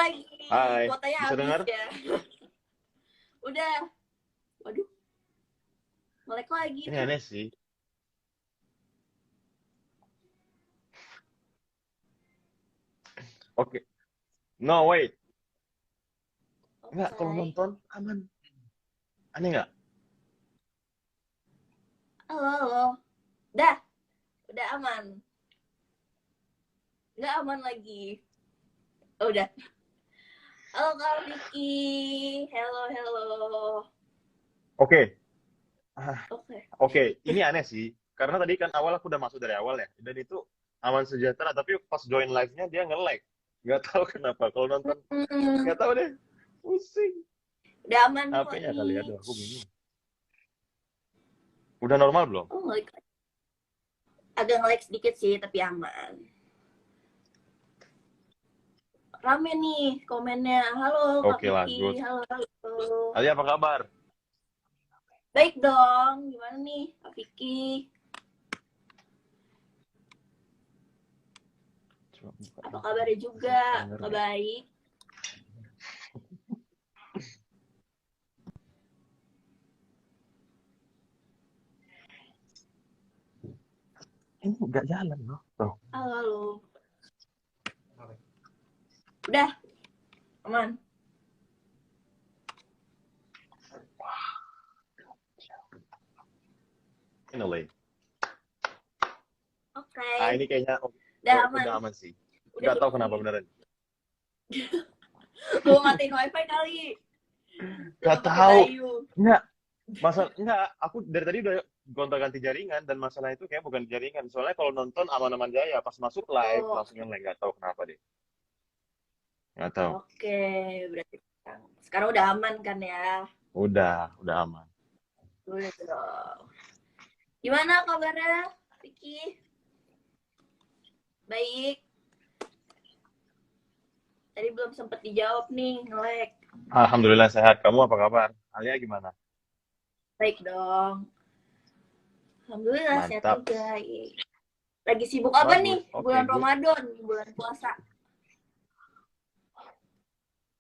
lagi. Hai, Kuotanya bisa habis dengar? ya. Udah. Waduh, nge-lag lagi Ini nih. aneh sih. Oke. No, wait. Enggak, kalau Oke. nonton aman. Aneh nggak? Halo, halo. Dah, udah aman. Nggak aman lagi. Oh, udah. Halo Kak Vicky. Hello, hello. Oke. Ah, Oke. oke. Ini aneh sih. Karena tadi kan awal aku udah masuk dari awal ya. Dan itu aman sejahtera. Tapi pas join live-nya dia nge-lag. Nggak tahu kenapa. Kalau nonton, Hmm, nggak tahu deh. Pusing. udah aman kok HP-nya kali ya. nih. Aduh, aku bingung. Udah normal belum? Oh, nge-lag. Agak nge-lag sedikit sih, tapi aman. Rame nih komennya. Halo Kak Oke lah, Vicky. good. Halo, halo. Ali, apa kabar? Baik dong. Gimana nih Kak Vicky? Coba buka Apa ini. kabarnya juga? Kedenger Apakah nggak? baik? Ini nggak jalan loh. Tuh. Halo, halo. Udah, aman. Finally. Oke. Ini kayaknya Udah aman. udah aman sih. Udah Nggak tahu kenapa bersih. beneran. Gue matiin wifi kali. Nggak Coba pakai tahu. Bayu. Nggak. Aku dari tadi udah gonta-ganti jaringan dan masalah itu kayak bukan jaringan. Soalnya kalau nonton aman-aman jaya, pas masuk live Oh, langsung yang lain. Nggak tahu kenapa deh. Nggak tahu. oke. Berarti sekarang udah aman kan ya? Udah aman. Udah dong. Gimana kabarnya, Vicky? Baik. Tadi belum sempet dijawab nih, nge-lag. Alhamdulillah sehat. Kamu apa kabar? Alia gimana? Baik dong. Alhamdulillah sehat Mantap. juga. Lagi sibuk apa nih? Bagus. Oke, Bulan good. Ramadan, bulan puasa.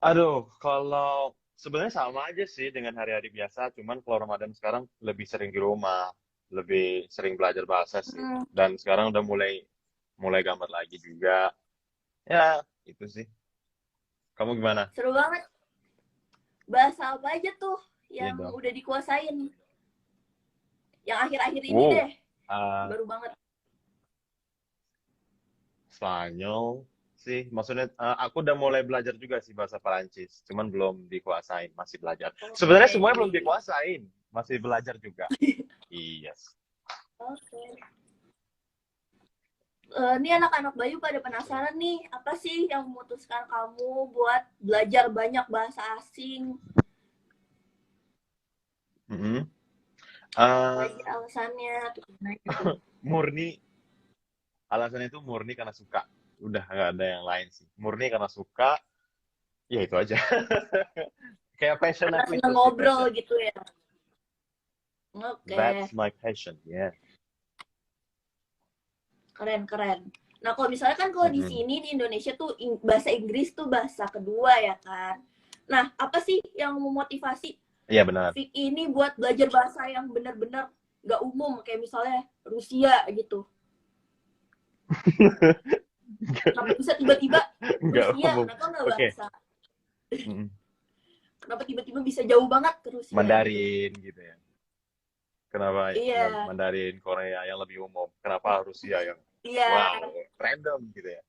Aduh, kalau sebenarnya sama aja sih dengan hari-hari biasa, cuman kalau Ramadan sekarang lebih sering di rumah, lebih sering belajar bahasa sih. Hmm, Dan sekarang udah mulai mulai gambar lagi juga. Ya, itu sih. Kamu gimana? seru banget. Bahasa apa aja tuh Iya yang dong. udah dikuasain? Yang akhir-akhir ini Wow, deh, uh, baru banget. Spanyol sih. Maksudnya aku udah mulai belajar juga sih bahasa Perancis, cuman belum dikuasain, masih belajar. Sebenarnya Oke. semuanya belum dikuasain, masih belajar juga. Yes. Oke. Ini anak-anak Bayu pada penasaran nih, apa sih yang memutuskan kamu buat belajar banyak bahasa asing? Mm-hmm. Apa aja alasannya? Tuh, gimana gitu. Murni, alasannya itu murni karena suka. Udah nggak ada yang lain sih. Murni karena suka, ya itu aja. Kayak passion Karena aku itu seneng sih, ngobrol passion. gitu ya. Oke, That's my passion, yeah. keren-keren. Nah, kalau misalnya kan kalau di Mm-mm. sini di Indonesia tuh bahasa Inggris tuh bahasa kedua ya kan. Nah, apa sih yang memotivasi Iya benar. Vic ini buat belajar bahasa yang benar-benar nggak umum kayak misalnya Rusia gitu? Kenapa bisa tiba-tiba Nggak Rusia? umum. Kenapa nggak Oke. bahasa? Mm-mm. Kenapa tiba-tiba bisa jauh banget ke Rusia gitu? Mandarin gitu ya. Kenapa nggak Iya, Mandarin Korea yang lebih umum? Kenapa Rusia yang iya. wow, random gitu ya?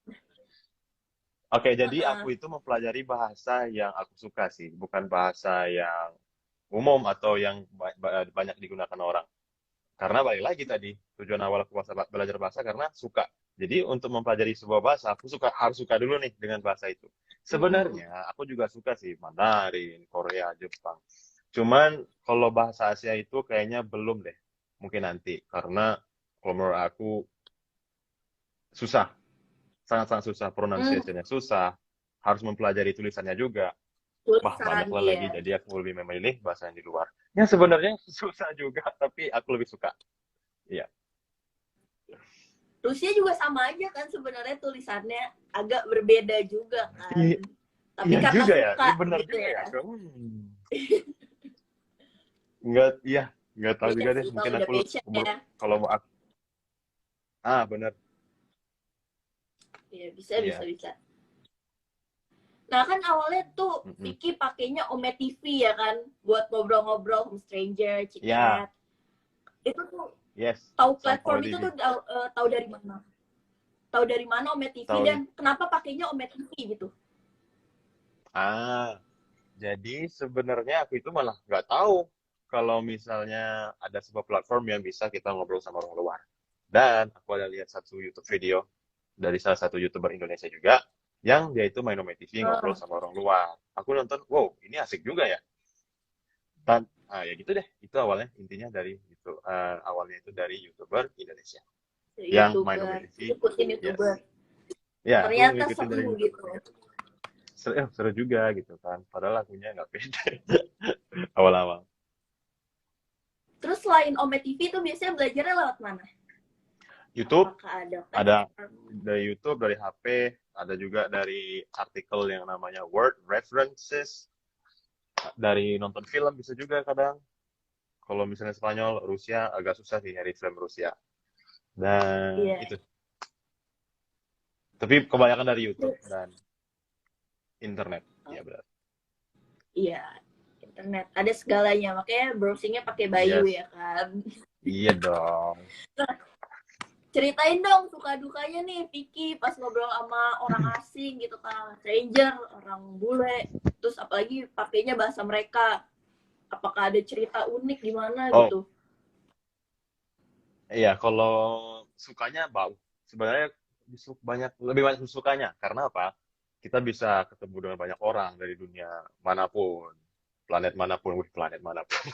Oke, jadi Heeh. aku itu mempelajari bahasa yang aku suka sih, bukan bahasa yang umum atau yang banyak digunakan orang. Karena balik lagi tadi, tujuan awal aku belajar bahasa karena suka. Jadi untuk mempelajari sebuah bahasa, aku harus suka dulu nih dengan bahasa itu. Hmm. Sebenarnya aku juga suka sih Mandarin, Korea, Jepang. Cuman kalau bahasa Asia itu kayaknya belum deh. Mungkin nanti. Karena kalau menurut aku susah. Sangat-sangat susah. Hmm. Pronunciation-nya susah. Harus mempelajari tulisannya juga. Wah, Tulisan, banyak lah lagi. iya. Jadi aku lebih memilih bahasa yang di luar. Ya sebenarnya susah juga, tapi aku lebih suka. Iya. Rusia juga sama aja kan sebenarnya tulisannya agak berbeda juga kan. Tapi Iya karena juga ya, suka ini benar gitu juga ya. ya. Nggak, iya, nggak tahu Iya juga deh. sih, kalau Mungkin udah aku passion ya. kalau mau benar. Iya, bisa, bisa, Iya. bisa. Nah, kan awalnya tuh Mm-mm. Vicky pakainya Ome TV ya kan, buat ngobrol-ngobrol sama stranger, chit Ya, chat. Itu tuh yes, tahu sama platform Ome itu TV. tuh tahu dari mana? Tahu dari mana Ome TV dan Tahu. kenapa pakainya Ome TV gitu? Ah, jadi sebenarnya aku itu malah nggak tahu kalau misalnya ada sebuah platform yang bisa kita ngobrol sama orang luar. Dan aku ada lihat satu YouTube video dari salah satu YouTuber Indonesia juga, yang dia itu main Ome TV ngobrol Ah, sama orang luar. Aku nonton, wow, ini asik juga ya. Ya gitu deh, itu awalnya intinya dari itu, awalnya itu dari YouTuber Indonesia yang main Ome YouTuber, TV. ikutin YouTuber. Yes. Ya, aku Ternyata ngikutin dari seru YouTube. gitu. Seru juga gitu kan. Padahal akunya nggak pede awal-awal. Terus selain Ome TV itu biasanya belajarnya lewat mana? YouTube Apakah ada ada platform? dari YouTube, dari HP, ada juga dari artikel yang namanya Word References, dari nonton film bisa juga kadang. Kalau misalnya Spanyol, Rusia agak susah sih nyari film Rusia. Dan Iya. itu. Tapi kebanyakan dari YouTube dan internet. Ya benar. Iya, internet. Ada segalanya, makanya browsingnya pakai Bayu Yes. ya kan. Iya dong. Nah, ceritain dong suka dukanya nih Vicky pas ngobrol sama orang asing gitu kan, stranger, orang bule, terus apalagi pakainya bahasa mereka. Apakah ada cerita unik gimana Oh, gitu? iya, kalau sukanya bau. Sebenarnya lebih banyak sukanya. Karena apa? Kita bisa ketemu dengan banyak orang dari dunia manapun, planet manapun.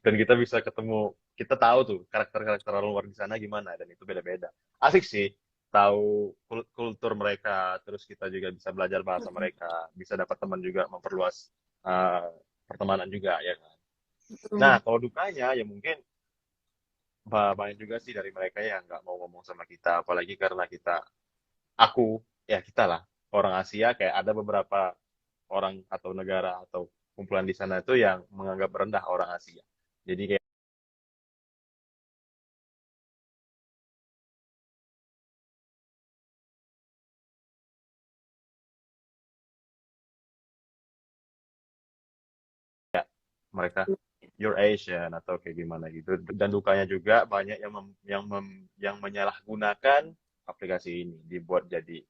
Dan kita bisa ketemu, kita tahu tuh karakter-karakter orang luar di sana gimana, dan itu beda-beda. Asik sih, tahu kultur mereka, terus kita juga bisa belajar bahasa mereka, bisa dapat teman juga, memperluas uh, pertemanan juga, ya kan? Nah, Hmm. kalau dukanya ya mungkin banyak juga sih dari mereka yang nggak mau ngomong sama kita, apalagi karena aku, ya kita lah, orang Asia, kayak ada beberapa orang atau negara atau kumpulan di sana itu yang menganggap rendah orang Asia. Jadi kayak mereka you're Asian atau kayak gimana gitu. Dan dukanya juga banyak yang menyalahgunakan aplikasi ini dibuat jadi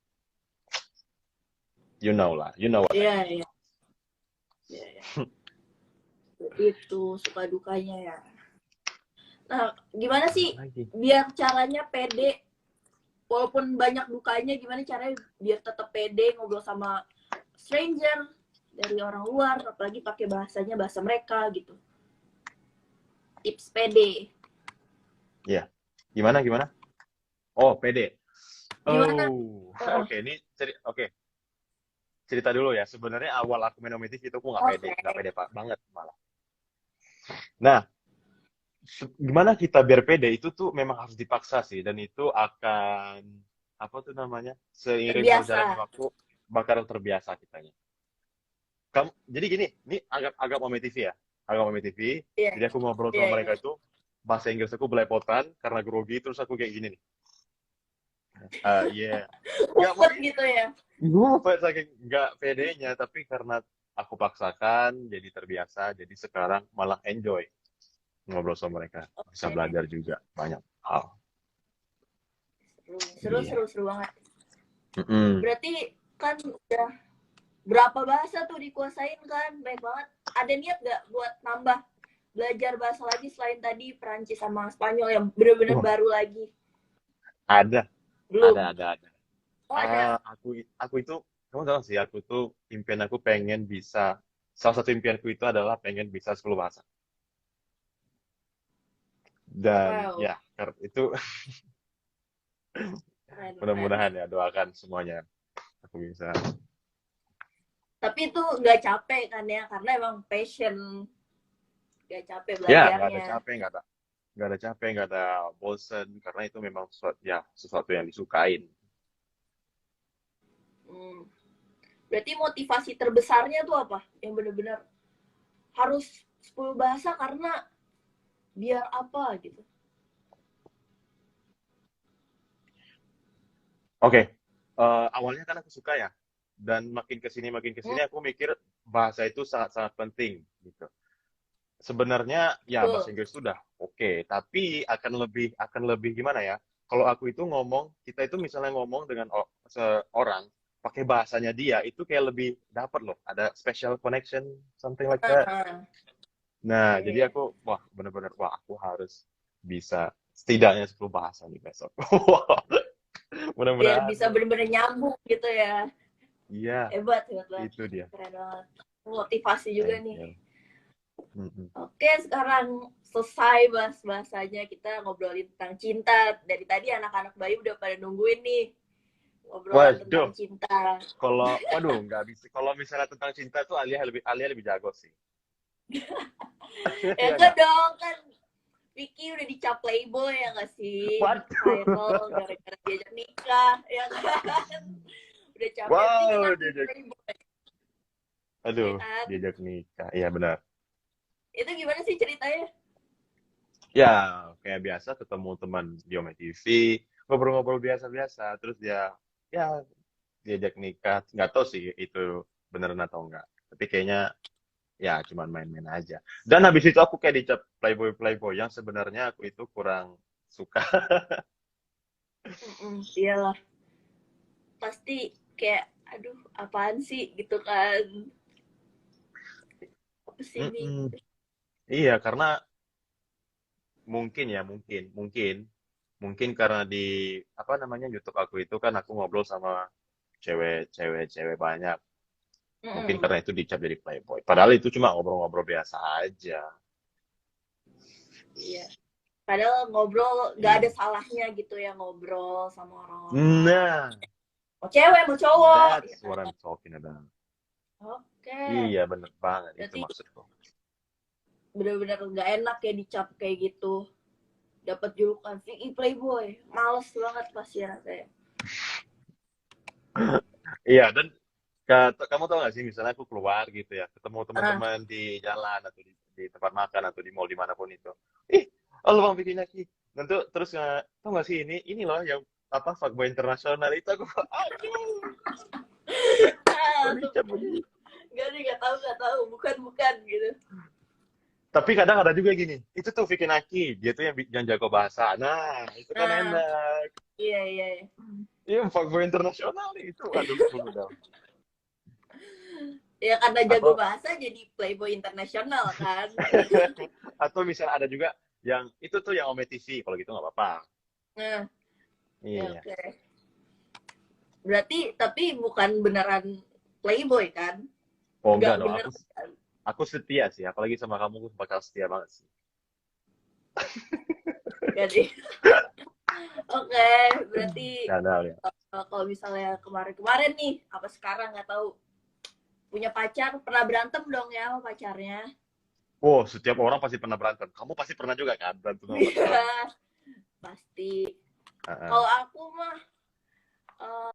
you know what I Iya, mean. iya, iya, iya. Itu suka dukanya ya. Nah, gimana sih Lagi. biar caranya pede walaupun banyak dukanya, gimana caranya biar tetap pede ngobrol sama stranger dari orang luar, apalagi pakai bahasanya bahasa mereka gitu. Tips pede. Ya, gimana gimana? Oh, pede. Gimana? Oh, oke, ini cerita dulu ya. Sebenarnya awal aku main Ometif itu aku Oke. nggak pede pak banget malah. Nah, gimana kita biar pede itu tuh memang harus dipaksa sih, dan itu akan apa tuh namanya, seiring Terbiasa. berjalannya waktu bakal terbiasa kitanya. Jadi gini, ini agak agak Ometif ya, agak Ometif. Iya, Jadi aku ngobrol iya, sama iya. mereka itu bahasa Inggris aku belepotan karena grogi, terus aku kayak gini nih. Iya, nggak mau Ngumpet gitu ya. gue saking nggak pedenya, tapi karena aku paksakan jadi terbiasa, jadi sekarang malah enjoy ngobrol sama mereka, bisa Oke. belajar juga banyak hal. Seru, seru, Iya. seru, seru banget. Mm-mm. Berarti kan udah berapa bahasa tuh dikuasain kan? Baik banget. Ada niat gak buat nambah belajar bahasa lagi selain tadi Perancis sama Spanyol yang benar-benar Wah, baru lagi? ada, Belum. ada. Oh, ada. Aku itu, kamu tahu sih, aku tuh impian aku pengen bisa, salah satu impianku itu adalah pengen bisa 10 bahasa. Dan Wow. ya, itu Keren, keren. mudah-mudahan ya, doakan semuanya aku bisa. Tapi itu nggak capek kan ya? Karena emang passion. Nggak capek Ya, nggak ada belajarnya. capek, nggak ada capek, nggak ada bosen, karena itu memang sesuatu, ya, sesuatu yang disukain. Hmm. Berarti motivasi terbesarnya tuh apa? Yang bener-bener harus 10 bahasa karena biar apa gitu. Oke, awalnya kan aku suka ya, dan makin ke sini Hmm, aku mikir bahasa itu sangat-sangat penting gitu. Sebenarnya ya bahasa betul. Inggris sudah oke, tapi akan lebih gimana ya? Kalau aku itu ngomong, kita itu misalnya ngomong dengan seorang pakai bahasanya dia itu kayak lebih dapat loh, ada special connection, something like that. Nah, Nah, iya, jadi iya. aku wah bener-bener wah aku harus bisa setidaknya 10 bahasa nih besok. Wah, Biar mudah-mudahan bisa bener-bener nyambung gitu ya. iya, Hebat, hebat banget. itu dia. Keren banget. Motivasi juga Thank nih. you. Mm-mm. Oke, sekarang selesai bahas-bahasanya. Kita ngobrolin tentang cinta. Dari tadi anak-anak Bayu udah pada nungguin nih. Ngobrolan Waduh, tentang cinta. waduh, nggak bisa. Kalau misalnya tentang cinta tuh Alia lebih jago sih. Ya Iya enggak nggak? dong, kan Vicky udah dicap playboy ya nggak sih? Waduh, Viral gara-gara diajak nikah, ya kan? Udah capek bikin wow, aku playboy, ya aduh, kan? diajak nikah. Iya benar. Itu gimana sih ceritanya? Ya, kayak biasa ketemu teman di Ome TV, ngobrol-ngobrol biasa-biasa, terus ya diajak nikah. Nggak tahu sih itu beneran atau enggak. Tapi kayaknya ya cuman main-main aja. Dan habis itu aku kayak dicap playboy yang sebenarnya aku itu kurang suka. Iyalah, pasti kayak, aduh, apaan sih gitu kan? Apa sih ini? Mm-mm. Iya, karena mungkin ya, mungkin karena di apa namanya YouTube aku itu kan aku ngobrol sama cewek banyak. Mungkin Mm-mm. karena itu dicap jadi playboy. Padahal itu cuma ngobrol-ngobrol biasa aja. Iya. Padahal ngobrol nggak ada Iya. salahnya gitu ya ngobrol sama orang-orang. Nah, Mau cewek, mau cowok, ya that's what kan? I'm talking about. Oke. Iya, bener banget itu Berarti maksudku. bener-bener nggak enak ya dicap kayak gitu. Dapat julukan Vicky Playboy. Males banget pasti rasanya. Iya, dan kamu tau gak sih, misalnya aku keluar gitu ya, ketemu Ah, teman-teman di jalan atau di tempat makan atau di mall dimanapun itu. Ih, halo Bang Vicky Naki. Dan terus tau gak sih ini loh yang apa fuckboy internasional itu aku, aduh, kok tuh. dicap begitu. Gak nih, gak tahu. Bukan, bukan gitu. Tapi kadang ada juga gini, itu tuh Vicky Naki, dia tuh yang jago bahasa. Nah, itu kan Nah, enak. iya, iya, iya. Iya, fuckboy internasional itu, aduh, udah. Ya karena jago Atau bahasa jadi Playboy internasional kan. atau misalnya ada juga yang itu tuh yang Ome TV, kalau gitu nggak apa-apa. Nah, ya Iya. oke. Berarti tapi bukan beneran Playboy kan? Oh Nggak enggak dong, beneran kan? aku setia sih, apalagi sama kamu aku bakal setia banget sih. Jadi, oke. Berarti Canda ya. kalau misalnya kemarin-kemarin nih, apa sekarang nggak tahu, punya pacar, pernah berantem dong ya sama pacarnya? Wow, setiap orang pasti pernah berantem. Kamu pasti pernah juga kan berantem sama pacaran? Iya, pasti. Heeh. Kalau aku mah eh,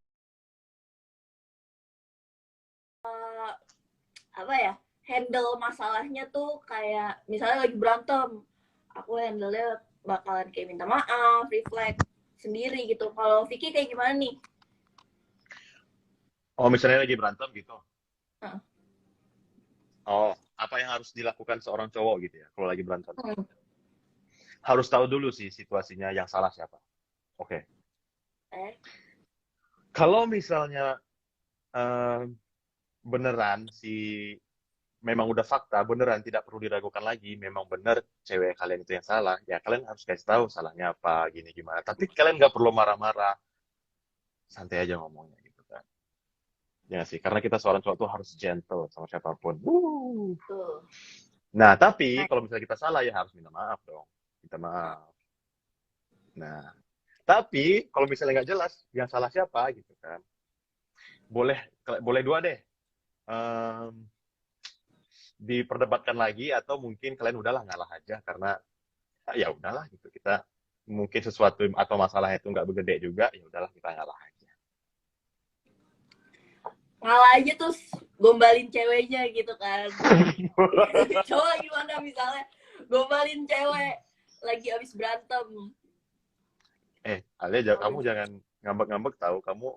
apa ya, handle masalahnya tuh kayak misalnya lagi berantem, aku handle-nya bakalan kayak minta maaf, reflect sendiri gitu. Kalau Vicky kayak gimana nih? Oh, misalnya lagi berantem gitu. Heeh. Oh, apa yang harus dilakukan seorang cowok gitu ya kalau lagi berantem? Hmm. Harus tahu dulu sih situasinya yang salah siapa. Oke. Eh, Kalau misalnya eh, beneran si memang udah fakta, beneran tidak perlu diragukan lagi, memang bener cewek kalian itu yang salah, ya kalian harus kasih tahu salahnya apa, gini gimana. Tapi kalian nggak perlu marah-marah, santai aja ngomongnya gitu kan. Ya sih, karena kita seorang cowok tuh harus gentle sama siapapun. tuh. Nah, tapi Nah, kalau misalnya kita salah ya harus minta maaf dong. Minta maaf. Nah, tapi kalau misalnya nggak jelas yang salah siapa gitu kan, boleh boleh dua deh. Em, diperdebatkan lagi atau mungkin kalian udahlah ngalah aja karena ya udahlah gitu kita mungkin sesuatu atau masalah itu nggak bergede juga ya udahlah kita ngalah aja. ngalah aja terus gombalin ceweknya gitu kan. Coba gimana misalnya gombalin cewek lagi abis berantem. Alia, Kalau kamu jangan ngambek-ngambek tahu. Kamu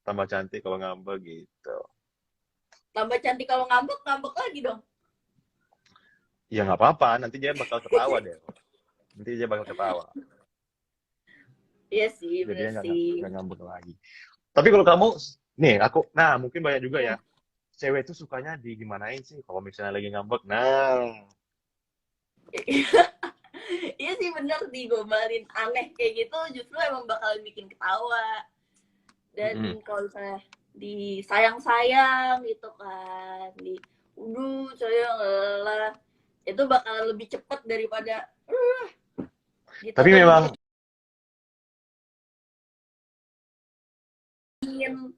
tambah cantik kalau ngambek gitu. tambah cantik kalau ngambek, ngambek lagi dong. Ya nggak apa-apa, nanti dia bakal ketawa deh. Nanti dia bakal ketawa. Iya sih, Jadi bener dia sih. nggak ngambek lagi. Tapi kalau kamu, nih nah mungkin banyak juga ya. Cewek itu sukanya digimanain sih kalau misalnya lagi ngambek. Nah, Iya sih bener digombalin aneh kayak gitu justru emang bakal bikin ketawa. mm-mm. Dan kalau misalnya disayang-sayang gitu kan, sayang lah, itu bakal lebih cepet daripada gitu Tapi atau memang, diginiin.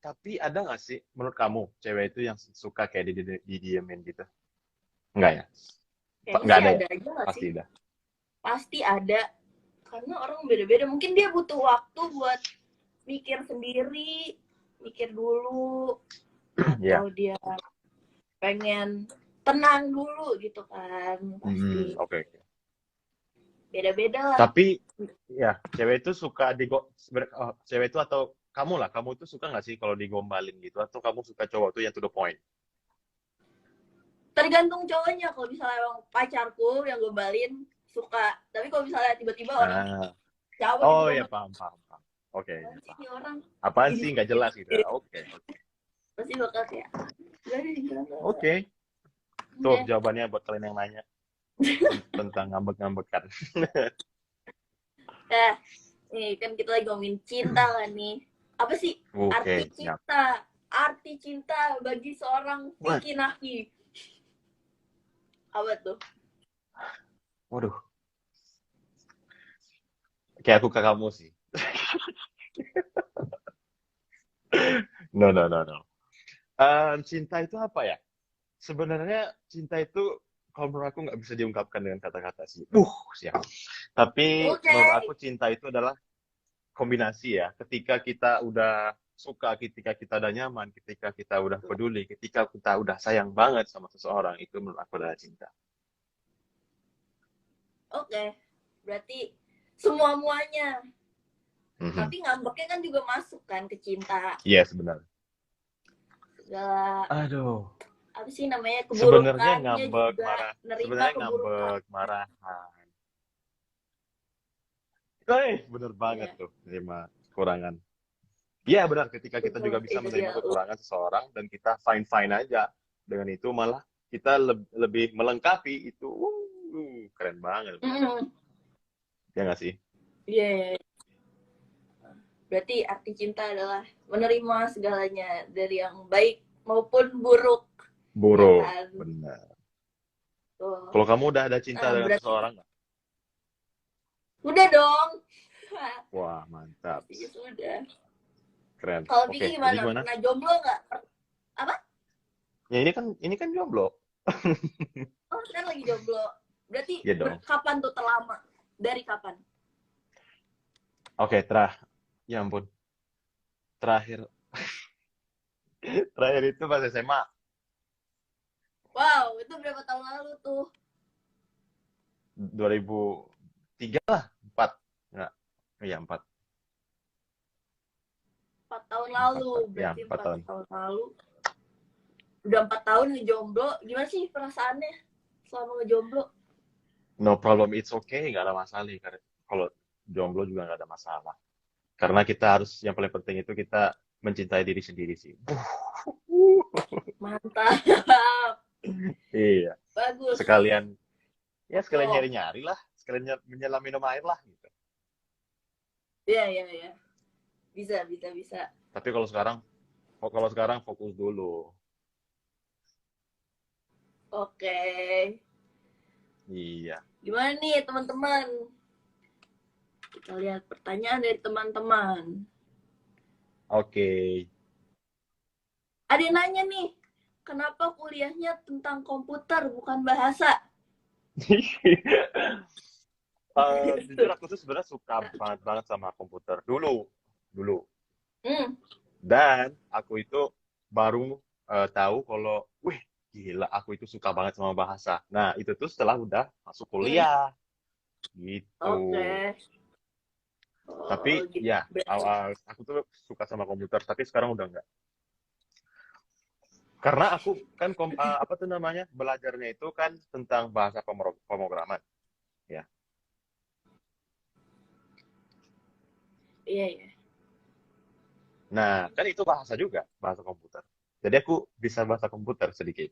tapi ada nggak sih menurut kamu cewek itu yang suka kayak didiemin gitu? Enggak ya? Kayaknya Nggak sih ada ya? ada aja nggak Pasti sih? ada. Pasti ada, karena orang beda-beda. Mungkin dia butuh waktu buat mikir sendiri, mikir dulu, Iya. atau dia pengen tenang dulu gitu kan. Pasti Oke, oke. beda-beda lah. Tapi ya, cewek itu suka cewek itu atau kamu lah, kamu itu suka nggak sih kalau digombalin gitu? Atau kamu suka cowok tuh yang to the point? Tergantung cowoknya. Kalau misalnya emang pacarku yang gombalin suka, tapi kalau misalnya tiba-tiba orang Ah, cowok yang oh ya gombal, paham, paham, paham. Oke, apaan ya sih paham. ini orang Apaan gini, sih nggak jelas gitu ya? Oke, oke. pasti bakal kayak gak deh, gak. Oke, tuh Udah. jawabannya buat kalian yang nanya tentang ngambek-ngambekan. Nah, nih kan kita lagi ngomongin cinta kan nih. Apa sih arti Oke, siap. cinta? Arti cinta bagi seorang What? Vicky Naki. Apa tuh? Waduh, kayak aku ke kamu sih. No, no, no, no. Cinta itu apa ya? Sebenarnya cinta itu kalau menurut aku nggak bisa diungkapkan dengan kata-kata sih. Siap. Tapi Oke. menurut aku cinta itu adalah kombinasi ya. Ketika kita udah suka, ketika kita udah nyaman, ketika kita udah peduli, ketika kita udah sayang banget sama seseorang, itu menurut aku adalah cinta. Oke. Berarti semua-muanya. Mhm. Tapi ngambeknya kan juga masuk kan ke cinta. Iya, sebenarnya. Segala Aduh. apa sih namanya Sebenarnya keburukannya ngambek, juga marah. nerima Sebenarnya keburukan. ngambek, marahan. Bener banget Iya, tuh, terima kekurangan. Iya benar, ketika kita juga bisa itu menerima dia. kekurangan seseorang dan kita fine-fine aja dengan itu, malah kita lebih melengkapi itu. Keren banget. Mm-mm. Ya nggak sih? Iya, iya, iya. Berarti arti cinta adalah menerima segalanya dari yang baik maupun buruk, ya Buruk, kan? benar. Tuh. Kalau kamu udah ada cinta Nah, dengan berarti seseorang nggak? udah dong. Wah, mantap. Pasti sudah. Keren. Kalau Oke, Vicky jadi gimana? gimana? Pernah jomblo nggak? Apa? Ya ini kan jomblo. Oh, kan lagi jomblo. Berarti Iya dong. kapan tuh terlama? Dari kapan? Oke, ya ampun. Terakhir, terakhir itu pas SMA. Wow, itu berapa tahun lalu tuh? 2003 lah, 4. Enggak. Iya, 4. 4 tahun 4, lalu. 4. Ya, Berarti 4 empat tahun. tahun lalu. Udah 4 tahun ngejomblo. Gimana sih perasaannya selama ngejomblo? No problem, it's okay, nggak ada masalah. Kalau jomblo juga nggak ada masalah. Karena kita harus, yang paling penting itu kita mencintai diri sendiri sih. Mantap. Iya, Bagus. sekalian, ya sekalian Oh, nyari-nyari lah, sekalian menyelam minum air lah gitu. iya, iya, iya. Bisa, bisa, bisa. Tapi kalau sekarang fokus dulu. Oke. Iya, Gimana nih teman-teman? Kita lihat pertanyaan dari teman-teman. oke. Ada yang nanya nih, kenapa kuliahnya tentang komputer bukan bahasa? Jujur aku tuh sebenarnya suka banget banget sama komputer dulu, dulu. Hmm. Dan aku itu baru tahu kalau, wih, gila, aku itu suka banget sama bahasa. Nah, itu tuh setelah udah masuk Hmm. kuliah, gitu. Oke. Tapi Oh, gitu. ya, awal aku tuh suka sama komputer, tapi sekarang udah enggak. Karena aku kan apa tuh namanya, belajarnya itu kan tentang bahasa pemrograman, ya. Iya, iya. Nah, kan itu bahasa juga, bahasa komputer. Jadi aku bisa bahasa komputer sedikit.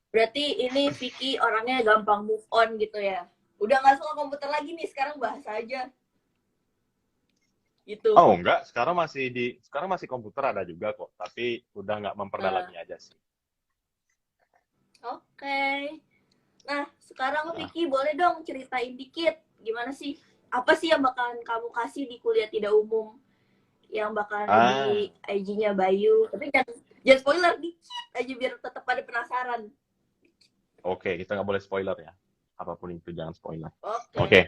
Berarti ini Vicky orangnya gampang move on gitu ya. Udah nggak suka komputer lagi nih, sekarang bahasa aja. Gitu. Oh, enggak, sekarang masih komputer ada juga kok, tapi udah nggak Nah, memperdalami aja sih. oke. Nah, sekarang Nah, Vicky boleh dong ceritain dikit. Gimana sih? Apa sih yang bakalan kamu kasih di kuliah tidak umum? Yang bakalan ada di ah, IG-nya Bayu. Tapi jangan spoiler dikit aja biar tetap pada penasaran. oke, kita nggak boleh spoiler ya. Apapun itu jangan spoiler. Oke. Oke,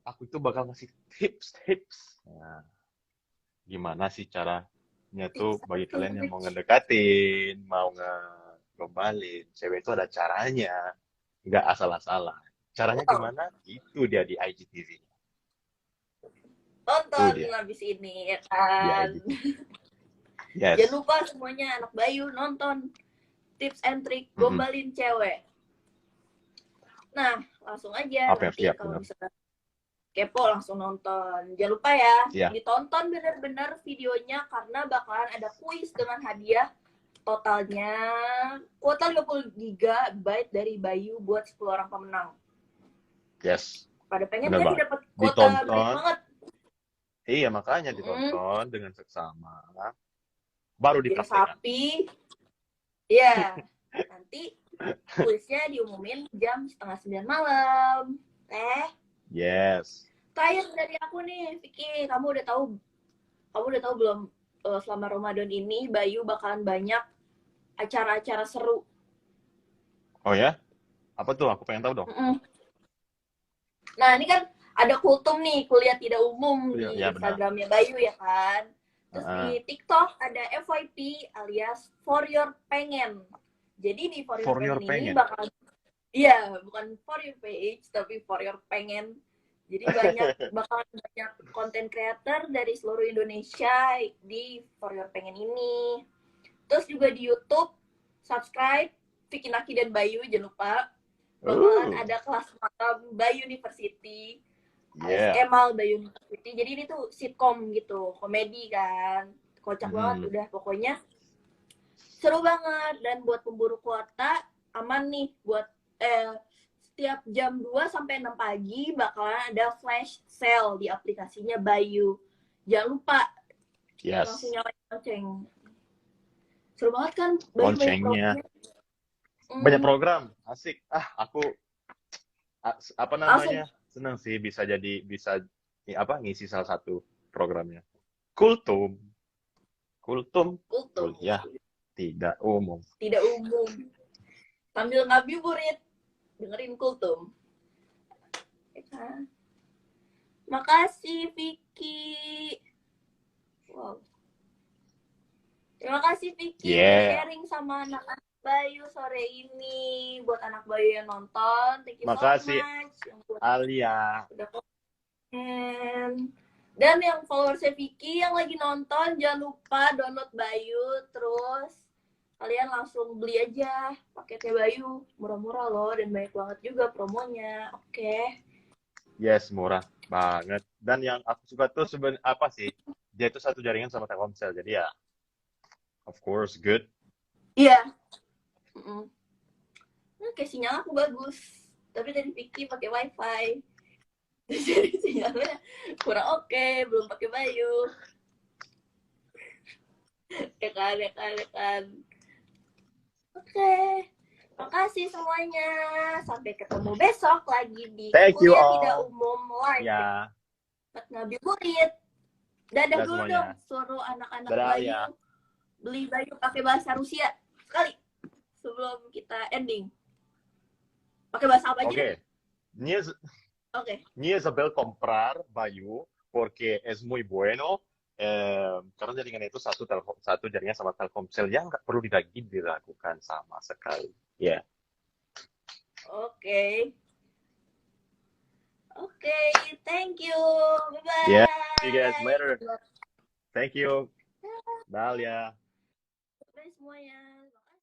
aku itu bakal ngasih tips-tips. Nah, gimana sih caranya tuh Tips bagi and kalian yang mau tricks. ngedekatin, mau ngegombalin, cewek itu ada caranya, nggak asal-asalan. Caranya Wow. gimana? Itu dia di IGTV. Itu Tonton dia habis ini ya di kan. IGTV. Jangan Yes. lupa semuanya anak Bayu nonton tips and trick Mm-mm. gombalin cewek. Nah, langsung aja Apa yang nanti siap kalau benar? misalnya kepo langsung nonton. Jangan lupa ya, Iya. ditonton bener-bener videonya karena bakalan ada kuis dengan hadiah totalnya kuota 50 GB dari Bayu buat 10 orang pemenang. Yes. Pada pengen Benar gak sih banget. dapat kuota banyak Ditonton. banget? Iya, makanya Mm-mm. ditonton dengan seksama. Baru Biar dipraktekkan. sapi. Ya, nanti kuisnya diumumin jam setengah 9 malam. Yes. Terakhir dari aku nih, Vicky, kamu udah tahu belum selama Ramadan ini Bayu bakalan banyak acara-acara seru. Oh ya? Apa tuh? Aku pengen tahu dong. Mm-mm. Nah, ini kan ada kultum nih, kuliah tidak umum Iya, di ya benar. Instagramnya Bayu ya kan. Terus di Heeh. TikTok ada FYP alias For Your Pengen. Jadi di For Your For your Pengen ini pengen. bakal, iya, bukan For Your Page, tapi For Your Pengen. Jadi bakalan banyak konten creator dari seluruh Indonesia di For Your Pengen ini. Terus juga di YouTube, subscribe Vicky Naki dan Bayu, jangan lupa. Bakalan Uh, ada kelas malam Bayu University, alias yeah. Emal Bayu University. Jadi ini tuh sitkom gitu, komedi kan. Kocak banget Mm-mm. udah pokoknya. Seru banget. Dan buat pemburu kuota, aman nih buat setiap jam 2 sampai 6 pagi bakalan ada flash sale di aplikasinya Bayu. Jangan lupa langsung Yes. nyalain lonceng. Seru banget kan, Bayu banyak Loncengnya. programnya. Banyak Hmm, program. Asik. Aku apa langsung namanya? Senang sih bisa apa ngisi salah satu programnya. Kultum. Kultum. kultum. Kuliah tidak umum. Tidak umum. Sambil ngabuburit, dengerin kultum. Ya. Makasih Vicky. Wow. Terima kasih Vicky udah Yeah. sharing sama anak-anak Bayu sore ini. Buat anak Bayu yang nonton, thank you so Makasih much. Yang buat Alia. udah komen. Dan yang followersnya Vicky yang lagi nonton, jangan lupa download Bayu. Terus kalian langsung beli aja paketnya Bayu. Murah-murah loh dan banyak banget juga promonya. Oke. Yes, murah banget. Dan yang aku suka tuh apa sih? Dia itu satu jaringan sama Telkomsel. Jadi ya, of course, good. Iya. Mm-mm. Kayak sinyal aku bagus. Tapi tadi Vicky pakai wifi. Jadi sinyalnya kurang oke, belum pakai Bayu. Ya kan. Oke. Makasih semuanya. Sampai ketemu besok lagi di Thank you Kuliah Tidak all. Umum Live. Ya, Ngabuburit. Dadah dadah dulu dong, semuanya. suruh anak-anak Dadah Bayu. Alia. Beli Bayu pakai bahasa Rusia. Sekali. Sebelum kita ending. Pakai bahasa apa aja deh? Oke. Nia, Oke. Nia Isabel comprar Bayu porque es muy bueno. Karena jaringan itu satu jaringan sama Telkomsel yang nggak perlu dilakukan sama sekali. Ya. Oke. Oke, thank you. Yeah. See you guys Bye-bye. later. Thank you. Dalia. Bye semuanya.